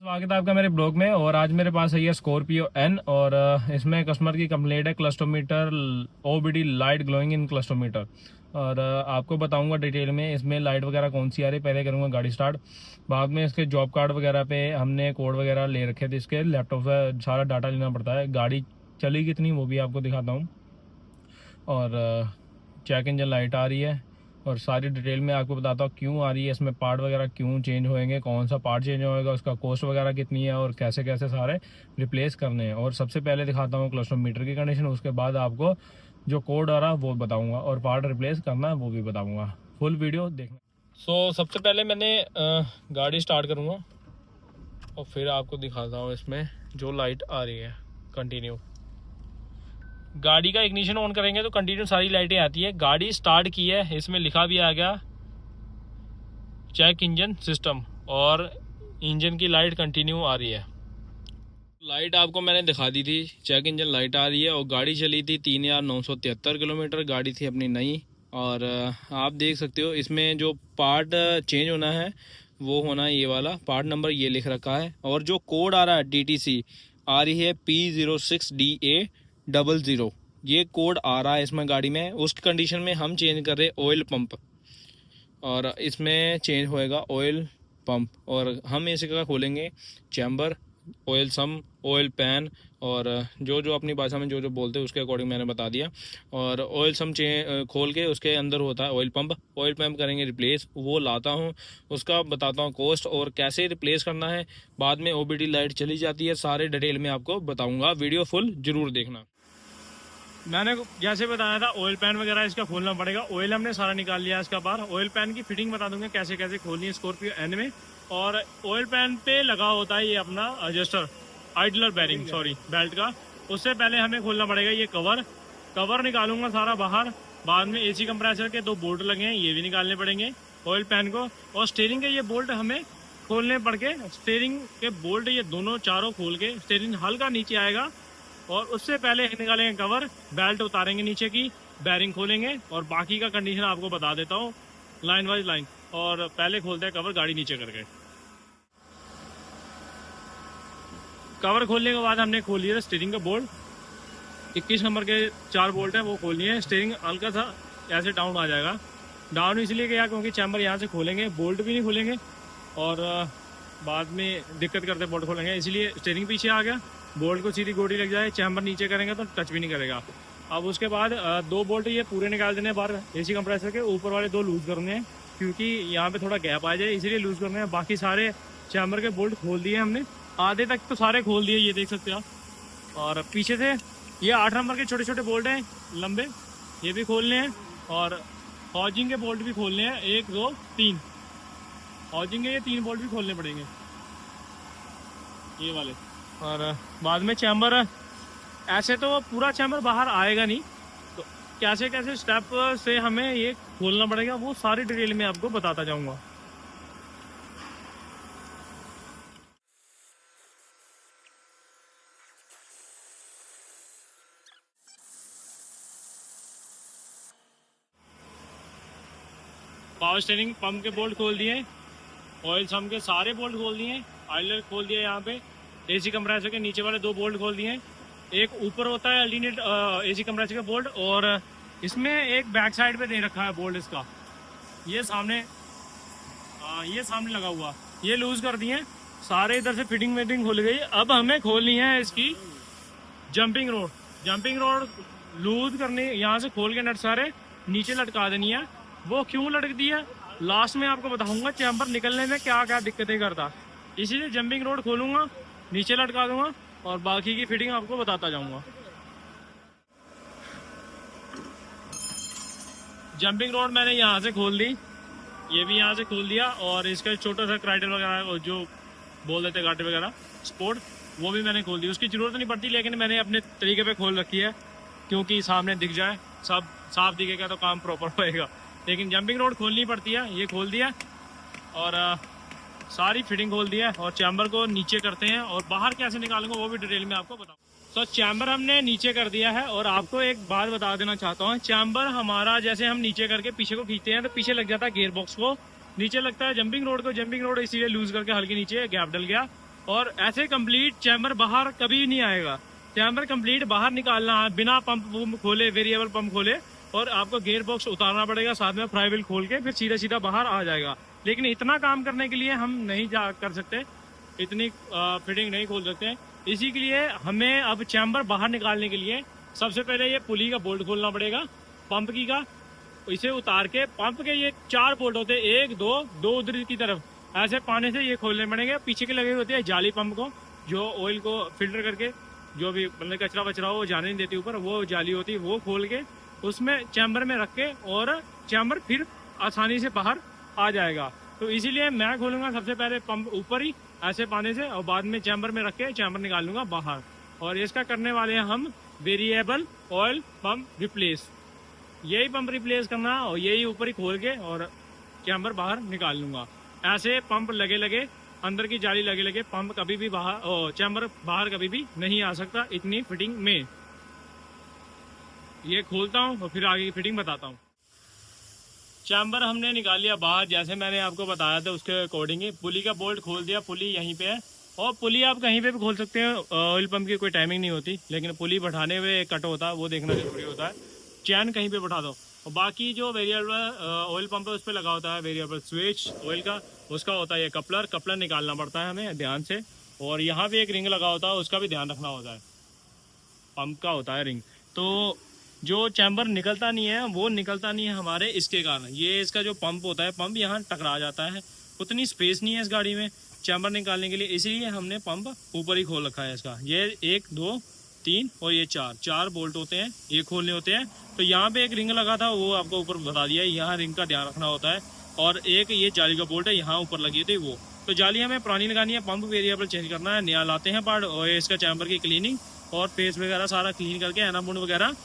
स्वागत है आपका मेरे ब्लॉग में। और आज मेरे पास है ये स्कॉर्पियो एन और इसमें कस्टमर की कंप्लेंट है क्लस्टोमीटर ओबीडी लाइट ग्लोइंग इन क्लस्टोमीटर। और आपको बताऊंगा डिटेल में इसमें लाइट वगैरह कौन सी आ रही है। पहले करूंगा गाड़ी स्टार्ट, बाद में इसके जॉब कार्ड वगैरह पे हमने कोड वगैरह ले रखे थे। इसके लैपटॉप से सारा डाटा लेना पड़ता है। गाड़ी चली कितनी वो भी आपको दिखाता हूँ। और चेक इंजन लाइट आ रही है और सारी डिटेल में आपको बताता हूँ क्यों आ रही है, इसमें पार्ट वगैरह क्यों चेंज होएंगे, कौन सा पार्ट चेंज होएगा, उसका कॉस्ट वगैरह कितनी है और कैसे कैसे सारे रिप्लेस करने हैं। और सबसे पहले दिखाता हूँ क्लस्टोमीटर की कंडीशन, उसके बाद आपको जो कोड आ रहा है वो बताऊँगा और पार्ट रिप्लेस करना है वो भी बताऊँगा। फुल वीडियो देखना। सबसे पहले मैंने गाड़ी स्टार्ट करूँगा और फिर आपको दिखाता हूँ इसमें जो लाइट आ रही है कंटिन्यू। गाड़ी का इग्निशन ऑन करेंगे तो कंटिन्यू सारी लाइटें आती है। गाड़ी स्टार्ट की है, इसमें लिखा भी आ गया चेक इंजन सिस्टम और इंजन की लाइट कंटिन्यू आ रही है। लाइट आपको मैंने दिखा दी थी, चेक इंजन लाइट आ रही है। और गाड़ी चली थी 3973 किलोमीटर, गाड़ी थी अपनी नई। और आप देख सकते हो इसमें जो पार्ट चेंज होना है वो होना है ये वाला पार्ट नंबर, ये लिख रखा है। और जो कोड आ रहा है DTC आ रही है P06DA00, ये कोड आ रहा है इसमें गाड़ी में। उस कंडीशन में हम चेंज कर रहे ऑयल पंप और इसमें चेंज होएगा ऑयल पंप। और हम इसका खोलेंगे चैम्बर, ऑयल सम, ऑयल पैन और जो जो अपनी भाषा में जो जो बोलते हैं उसके अकॉर्डिंग मैंने बता दिया। और ऑयल सम खोल के उसके अंदर होता है ऑयल पंप। ऑयल पंप करेंगे रिप्लेस, वो लाता हूँ, उसका बताता हूँ कॉस्ट और कैसे रिप्लेस करना है। बाद में OBD लाइट चली जाती है, सारे डिटेल में आपको बताऊँगा। वीडियो फुल जरूर देखना। मैंने जैसे बताया था ऑयल पैन वगैरह इसका खोलना पड़ेगा। ऑयल हमने सारा निकाल लिया इसका बाहर। ऑयल पैन की फिटिंग बता दूंगा कैसे कैसे खोलनी है स्कॉर्पियो एन में। और ऑयल पैन पे लगा होता है ये अपना adjuster, idler bearing sorry belt का। उससे पहले हमें खोलना पड़ेगा ये कवर निकालूंगा सारा बाहर। बाद में AC कंप्रेसर के 2 बोल्ट लगे हैं, ये भी निकालने पड़ेंगे ऑयल पैन को। और स्टीयरिंग के ये बोल्ट हमें खोलने पड़ के, स्टीयरिंग के बोल्ट ये दोनों चारों खोल के स्टीयरिंग हल्का नीचे आएगा। और उससे पहले निकालेंगे कवर, बेल्ट उतारेंगे नीचे की, बैरिंग खोलेंगे और बाकी का कंडीशन आपको बता देता हूँ लाइन वाइज लाइन। और पहले खोलते हैं कवर गाड़ी नीचे करके। कवर खोलने के बाद हमने खोल लिया स्टीयरिंग का बोल्ट, 21 नंबर के 4 बोल्ट हैं वो खोलनी है। स्टीयरिंग हल्का सा ऐसे डाउन आ जाएगा। डाउन इसलिए गया क्योंकि चैम्बर यहाँ से खोलेंगे, बोल्ट भी नहीं खोलेंगे और बाद में दिक्कत करते बोल्ट खोलेंगे, इसलिए स्टीयरिंग पीछे आ गया। बोल्ट को सीधी गोटी लग जाए, चैम्बर नीचे करेंगे तो टच भी नहीं करेगा। अब उसके बाद 2 बोल्ट ये पूरे निकाल देने बाहर AC कंप्रेसर के, ऊपर वाले 2 लूज करने हैं क्योंकि यहाँ पे थोड़ा गैप आ जाए, इसलिए लूज करने हैं। बाकी सारे चैम्बर के बोल्ट खोल दिए हमने, आधे तक तो सारे खोल दिए, ये देख सकते हो आप। और पीछे से ये 8 नंबर के छोटे छोटे बोल्ट हैं लंबे, ये भी खोलने हैं। और हॉजिंग के बोल्ट भी खोलने हैं, 1 2 3 हॉजिंग के ये 3 बोल्ट भी खोलने पड़ेंगे ये वाले। और बाद में चैम्बर, ऐसे तो पूरा चैम्बर बाहर आएगा नहीं, तो कैसे कैसे स्टेप से हमें ये खोलना पड़ेगा वो सारी डिटेल में आपको बताता जाऊंगा। पावर स्टीयरिंग पंप के बोल्ट खोल दिए, ऑयल सम के सारे बोल्ट खोल दिए, आइलर खोल दिया, यहाँ पे AC कंप्रेसर के नीचे वाले 2 बोल्ट खोल दिए। एक ऊपर होता है अल्टरनेट AC कंप्रेसर का बोल्ट और इसमें एक बैक साइड पे दे रखा है बोल्ट इसका, ये सामने लगा हुआ, ये लूज कर दिए सारे। इधर से फिटिंग वेटिंग खुल गई। अब हमें खोलनी है इसकी जंपिंग रोड लूज करनी, यहाँ से खोल के नट सारे नीचे लटका देनी है। वो क्यों लटक दी है लास्ट में आपको बताऊंगा, चैम्बर निकलने में क्या क्या दिक्कतें करता, इसीलिए जंपिंग रोड खोलूंगा, नीचे लटका दूंगा और बाकी की फिटिंग आपको बताता जाऊंगा। जंपिंग रोड मैंने यहाँ से खोल दी, ये भी यहाँ से खोल दिया। और इसका छोटा सा क्राइडल वगैरह जो बोल देते गाड़ी वगैरह स्पोर्ट, वो भी मैंने खोल दी। उसकी ज़रूरत नहीं पड़ती लेकिन मैंने अपने तरीके पे खोल रखी है क्योंकि सामने दिख जाए, सब साफ दिखेगा तो काम प्रॉपर होएगा। लेकिन जंपिंग रोड खोलनी पड़ती है, ये खोल दिया और सारी फिटिंग खोल दिया। और चैम्बर को नीचे करते हैं और बाहर कैसे निकालूंगा वो भी डिटेल में आपको बताऊँ। तो चैम्बर हमने नीचे कर दिया है। और आपको एक बात बता देना चाहता हूँ, चैम्बर हमारा जैसे हम नीचे करके पीछे को खींचते हैं तो पीछे लग जाता है गियर बॉक्स को, नीचे लगता है जंपिंग रोड को। जंपिंग रोड इसीलिए लूज करके हल्के नीचे गैप डल गया और ऐसे कंप्लीट चैम्बर बाहर कभी नहीं आएगा। चैम्बर कंप्लीट बाहर निकालना है बिना पंप खोले, वेरिएबल पंप खोले, और आपको गियर बॉक्स उतारना पड़ेगा, साथ में फ्लाई व्हील खोल के फिर सीधा सीधा बाहर आ जाएगा। लेकिन इतना काम करने के लिए हम नहीं जा कर सकते, इतनी फिटिंग नहीं खोल सकते। इसी के लिए हमें अब चैम्बर बाहर निकालने के लिए सबसे पहले ये पुली का बोल्ट खोलना पड़ेगा पंप की का। इसे उतार के पंप के ये 4 बोल्ट होते हैं, 1 2 उधर की तरफ, ऐसे पाने से ये खोलने पड़ेंगे। पीछे के लगे होते हैं जाली पंप को, जो ऑयल को फिल्टर करके जो भी मतलब कचरा वचरा हो जाने नहीं देती ऊपर, वो जाली होती है, वो खोल के उसमें चैम्बर में रख के, और चैम्बर फिर आसानी से बाहर आ जाएगा। तो इसीलिए मैं खोलूंगा सबसे पहले पंप ऊपर ही ऐसे पाने से, और बाद में चैम्बर में रख के चैम्बर निकाल लूंगा बाहर। और इसका करने वाले हैं हम वेरिएबल ऑयल पंप रिप्लेस। यही पंप रिप्लेस करना, और यही ऊपर ही खोल के और चैम्बर बाहर निकाल लूंगा। ऐसे पंप लगे लगे, अंदर की जाली लगे लगे, पंप कभी भी बाहर, चैम्बर बाहर कभी भी नहीं आ सकता इतनी फिटिंग में। ये खोलता हूँ और फिर आगे की फिटिंग बताता हूँ। चैम्बर हमने निकाल लिया बाहर, जैसे मैंने आपको बताया था उसके अकॉर्डिंग ही। पुली का बोल्ट खोल दिया, पुली यहीं पे है, और पुली आप कहीं पे भी खोल सकते हैं, ऑयल पंप की कोई टाइमिंग नहीं होती, लेकिन पुली बैठाने हुए कट होता है, वो देखना जरूरी होता है। चैन कहीं पे बैठा दो, और बाकी जो वेरिएबल ऑयल पंप है उस पर लगा होता है वेरिएबल स्विच ऑयल का, उसका होता है ये कपलर निकालना पड़ता है हमें ध्यान से। और यहाँ पे एक रिंग लगा होता है, उसका भी ध्यान रखना होता है, पंप का होता है रिंग। तो जो चैम्बर निकलता नहीं है, वो निकलता नहीं है हमारे इसके कारण। ये इसका जो पंप होता है, पंप यहाँ टकरा जाता है, उतनी स्पेस नहीं है इस गाड़ी में चैम्बर निकालने के लिए, इसलिए हमने पंप ऊपर ही खोल रखा है इसका। ये 1 2 3 और ये 4 बोल्ट होते हैं, ये खोलने होते हैं। तो यहाँ पे एक रिंग लगा था, वो आपको ऊपर बता दिया, यहाँ रिंग का ध्यान रखना होता है। और एक ये जाली का बोल्ट है, यहाँ ऊपर लगी थी वो। तो जाली हमें पुरानी लगानी है, पंप वेरिएबल चेंज करना है, नया लाते हैं पार्ट, और इसका चैम्बर की क्लीनिंग और फेस वगैरह सारा क्लीन करके एनामोड वगैरह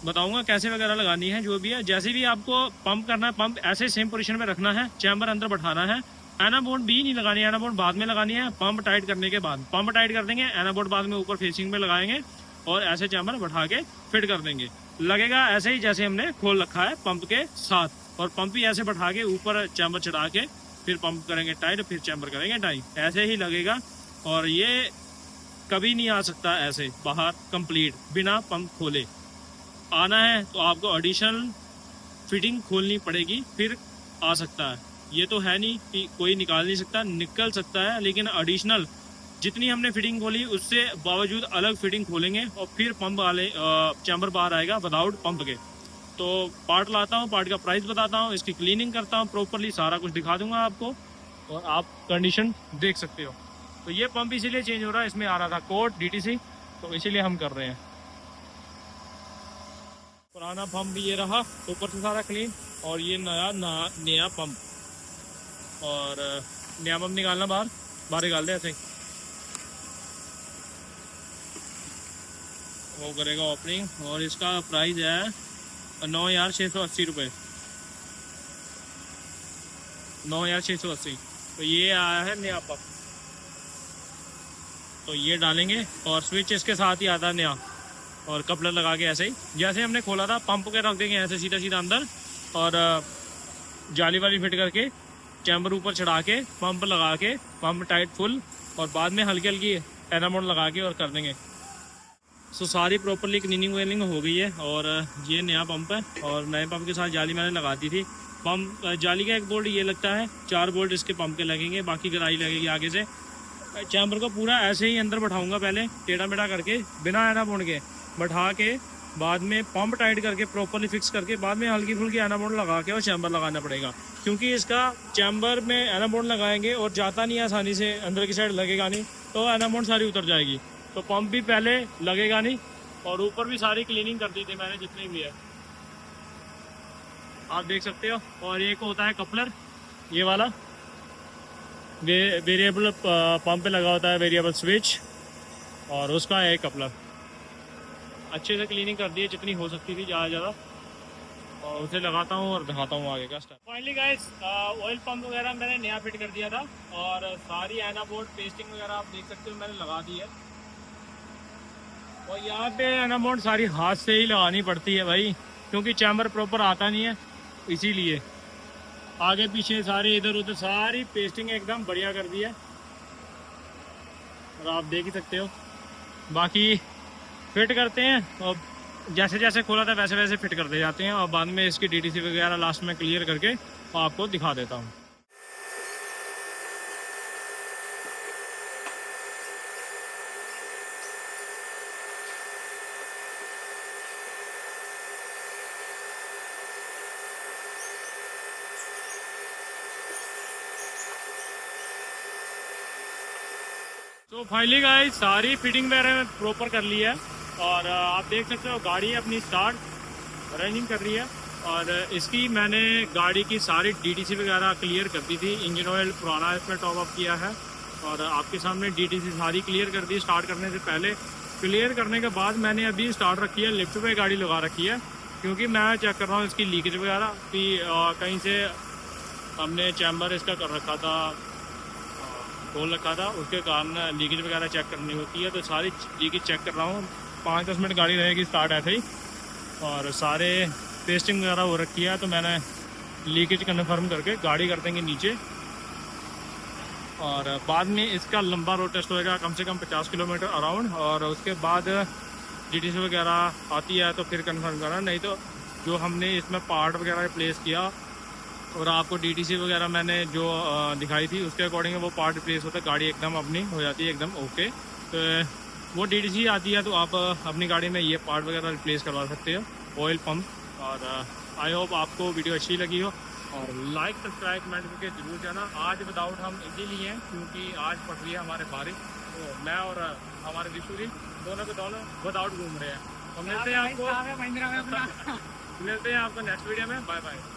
बताऊंगा कैसे वगैरह लगानी है, जो भी है। जैसे भी आपको पंप करना है, पंप ऐसे सेम पोजीशन में रखना है, चैम्बर अंदर बैठाना है। एनाबोर्ड भी नहीं लगानी है, एनाबोर्ड बाद में लगानी है, पंप टाइट करने के बाद। पंप टाइट कर देंगे, एनाबोर्ड बाद में ऊपर फेसिंग में लगाएंगे, और ऐसे चैम्बर बैठा के फिट कर देंगे। लगेगा ऐसे ही जैसे हमने खोल रखा है पंप के साथ, और पंप ही ऐसे बैठा के ऊपर चैम्बर चढ़ा के फिर पंप करेंगे टाइट, फिर चैम्बर करेंगे टाइट, ऐसे ही लगेगा। और ये कभी नहीं आ सकता ऐसे बाहर कंप्लीट बिना पंप खोले। आना है तो आपको एडिशनल फिटिंग खोलनी पड़ेगी, फिर आ सकता है। ये तो है नहीं कि कोई निकाल नहीं सकता, निकल सकता है, लेकिन एडिशनल जितनी हमने फिटिंग खोली उससे बावजूद अलग फिटिंग खोलेंगे, और फिर पंप वाले चैम्बर बाहर आएगा विदाउट पंप के। तो पार्ट लाता हूँ, पार्ट का प्राइस बताता हूँ, इसकी क्लीनिंग करता हूँ प्रॉपरली, सारा कुछ दिखा दूंगा आपको, और आप कंडीशन देख सकते हो। तो ये पंप इसीलिए चेंज हो रहा है, इसमें आ रहा था कोड DTC, तो इसीलिए हम कर रहे हैं। पुराना पंप भी ये रहा, ऊपर से सारा क्लीन, और ये नया पंप। और नया पंप निकालना बाहर निकाल दे ऐसे ही, वो करेगा ओपनिंग। और इसका प्राइस है 9,680 रुपये, 9,680। तो ये आया है नया पंप, तो ये डालेंगे, और स्विच इसके साथ ही आता है नया, और कपलर लगा के ऐसे ही जैसे हमने खोला था पंप के रख देंगे ऐसे सीधा सीधा अंदर, और जाली वाली फिट करके चैम्बर ऊपर चढ़ा के पंप लगा के पंप टाइट फुल, और बाद में हल्की हल्की एनामोड लगा के और कर देंगे। सो सारी प्रॉपरली क्लीनिंग वेलिंग हो गई है। और ये नया पंप है, और नए पंप के साथ जाली मैंने लगा दी थी। पंप जाली का एक बोल्ट ये लगता है, 4 बोल्ट इसके पंप के लगेंगे, बाकी गराई लगेगी आगे से। चैम्बर को पूरा ऐसे ही अंदर बैठाऊंगा, पहले टेढ़ा मेढ़ा करके बिना एनामोड के बैठा के, बाद में पंप टाइट करके प्रॉपरली फिक्स करके, बाद में हल्की फुल्की एनामोड लगा के और चैम्बर लगाना पड़ेगा, क्योंकि इसका चैम्बर में एनामोड लगाएंगे और जाता नहीं आसानी से, अंदर की साइड लगेगा नहीं, तो एनामोड सारी उतर जाएगी, तो पंप भी पहले लगेगा नहीं। और ऊपर भी सारी क्लीनिंग कर दी थी मैंने जितनी भी है, आप देख सकते हो। और एक होता है कपलर, ये वाला वेरिएबल पंप पे लगा होता है, वेरिएबल स्विच, और उसका है कपलर। अच्छे से क्लीनिंग कर दी है जितनी हो सकती थी, ज़्यादा ज़्यादा, और उसे लगाता हूँ और दिखाता हूँ आगे का step. Finally guys oil pump वगैरह मैंने नया फिट कर दिया था, और सारी एनाबोर्ड पेस्टिंग वगैरह आप देख सकते हो मैंने लगा दी है। और यहाँ पे एनाबोर्ड सारी हाथ से ही लगानी पड़ती है भाई, क्योंकि चैम्बर प्रॉपर आता नहीं है, इसीलिए आगे पीछे सारी इधर उधर सारी पेस्टिंग एकदम बढ़िया कर दी है। और आप देख ही सकते हो। बाकी फिट करते हैं और जैसे जैसे खोला था वैसे वैसे फिट करते जाते हैं, और बाद में इसकी DTC वगैरह लास्ट में क्लियर करके आपको दिखा देता हूँ। तो फाइनली गाइस सारी फिटिंग वगैरह प्रॉपर कर ली है, और आप देख सकते हो गाड़ी अपनी स्टार्ट रनिंग कर रही है। और इसकी मैंने गाड़ी की सारी DTC वगैरह क्लियर कर दी थी। इंजन ऑयल पुराना इसमें टॉप अप किया है, और आपके सामने DTC सारी क्लियर कर दी स्टार्ट करने से पहले। क्लियर करने के बाद मैंने अभी स्टार्ट रखी है, लिफ्ट पे गाड़ी लगा रखी है, क्योंकि मैं चेक कर रहा हूँ इसकी लीकेज वगैरह कि कहीं से हमने चैम्बर इसका कर रखा था, खोल रखा था, उसके कारण लीकेज वगैरह चेक करनी होती है। तो सारी लीकेज चेक कर रहा हूँ। 5-10 मिनट गाड़ी रहेगी स्टार्ट ऐसे ही, और सारे पेस्टिंग वगैरह हो रखी है। तो मैंने लीकेज कन्फर्म करके गाड़ी कर देंगे नीचे, और बाद में इसका लंबा रोड टेस्ट होएगा कम से कम 50 किलोमीटर अराउंड, और उसके बाद DTC वगैरह आती है तो फिर कन्फर्म करना। नहीं तो जो हमने इसमें पार्ट वगैरह प्लेस किया और आपको DTC वगैरह मैंने जो दिखाई थी उसके अकॉर्डिंग वो पार्ट रिप्लेस होता है, गाड़ी एकदम अपनी हो जाती है एकदम ओके। तो वो DTC आती है तो आप अपनी गाड़ी में ये पार्ट वगैरह रिप्लेस करवा सकते हो, ऑयल पम्प। और आई होप आपको वीडियो अच्छी लगी हो, और लाइक सब्सक्राइब कमेंट करके जरूर जाना। आज विदाउट हम इसीलिए हैं क्योंकि आज पड़ रही है हमारे बारिश, तो मैं और हमारे रिशुरी दोनों के दोनों विदाउट घूम रहे हैं। तो मिलते हैं आपको नेक्स्ट वीडियो में। Bye bye.